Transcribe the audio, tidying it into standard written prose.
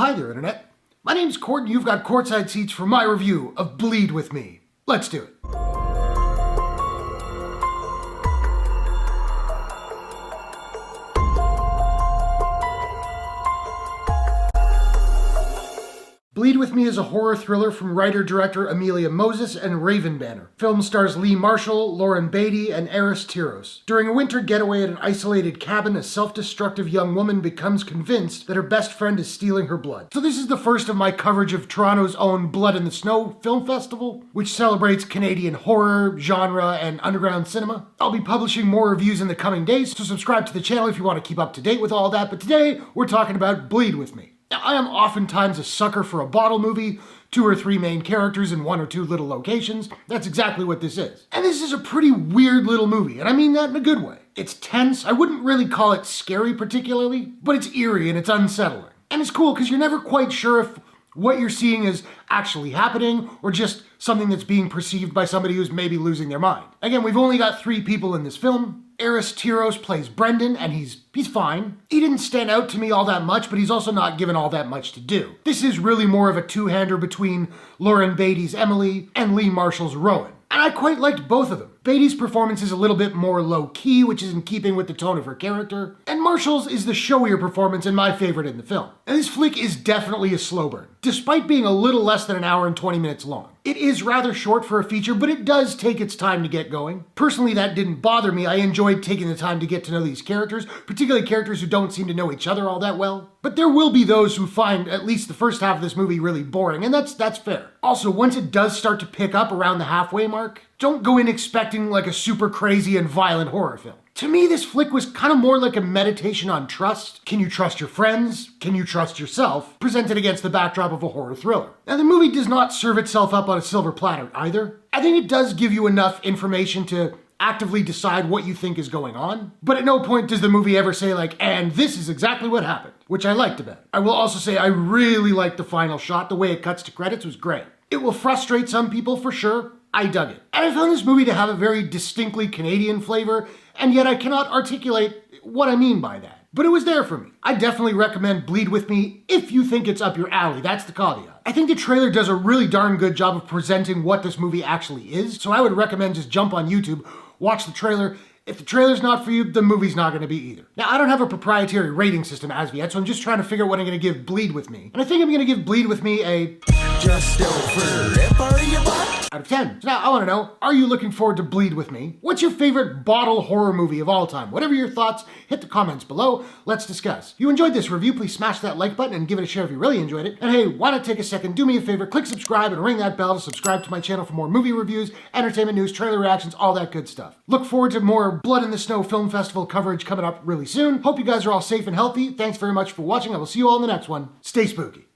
Hi there, Internet. My name's Court, and you've got courtside seats for my review of Bleed With Me. Let's do it. Bleed With Me is a horror thriller from writer-director Amelia and Raven Banner. Film stars Lee Marshall, Lauren Beatty, and Aris Tyros. During a winter getaway at an isolated cabin, a self-destructive young woman becomes convinced that her best friend is stealing her blood. So this is the first of my coverage of Toronto's own Blood in the Snow Film Festival, which celebrates Canadian horror, genre, and underground cinema. I'll be publishing more reviews in the coming days, so subscribe to the channel if you want to keep up to date with all that, but today we're talking about Bleed With Me. Now, I am oftentimes a sucker for a bottle movie, 2 or 3 main characters in 1 or 2 little locations. That's exactly what this is. And this is a pretty weird little movie, and I mean that in a good way. It's tense. I wouldn't really call it scary particularly, but it's eerie and it's unsettling. And it's cool because you're never quite sure if what you're seeing is actually happening or just something that's being perceived by somebody who's maybe losing their mind. Again, we've only got 3 people in this film. Aris Tyros plays Brendan, and he's fine. He didn't stand out to me all that much, but he's also not given all that much to do. This is really more of a two-hander between Lauren Beatty's Emily and Lee Marshall's Rowan. And I quite liked both of them. Beatty's performance is a little bit more low-key, which is in keeping with the tone of her character, and Marshall's is the showier performance and my favorite in the film. And this flick is definitely a slow burn, despite being a little less than an hour and 20 minutes long. It is rather short for a feature, but it does take its time to get going. Personally, that didn't bother me. I enjoyed taking the time to get to know these characters, particularly characters who don't seem to know each other all that well. But there will be those who find at least the first half of this movie really boring, and that's fair. Also, once it does start to pick up around the halfway mark, don't go in expecting like a super crazy and violent horror film. To me, this flick was kind of more like a meditation on trust. Can you trust your friends? Can you trust yourself? Presented against the backdrop of a horror thriller. Now, the movie does not serve itself up on a silver platter either. I think it does give you enough information to actively decide what you think is going on, but at no point does the movie ever say like, and this is exactly what happened, which I liked about it. I will also say I really liked the final shot. The way it cuts to credits was great. It will frustrate some people for sure. I dug it. And I found this movie to have a very distinctly Canadian flavor, and yet I cannot articulate what I mean by that. But it was there for me. I definitely recommend Bleed With Me if you think it's up your alley. That's the caveat. I think the trailer does a really darn good job of presenting what this movie actually is, so I would recommend just jump on YouTube, watch the trailer. If the trailer's not for you, the movie's not going to be either. Now, I don't have a proprietary rating system as of yet, so I'm just trying to figure out what I'm going to give Bleed With Me. And I think I'm going to give Bleed With Me a just over it for your butt out of 10. So now I want to know, are you looking forward to Bleed With Me? What's your favorite bottle horror movie of all time? Whatever your thoughts, hit the comments below. Let's discuss. If you enjoyed this review, please smash that like button and give it a share if you really enjoyed it. And hey, why not take a second, do me a favor, click subscribe and ring that bell to subscribe to my channel for more movie reviews, entertainment news, trailer reactions, all that good stuff. Look forward to more Blood in the Snow Film Festival coverage coming up really soon. Hope you guys are all safe and healthy. Thanks very much for watching. I will see you all in the next one. Stay spooky.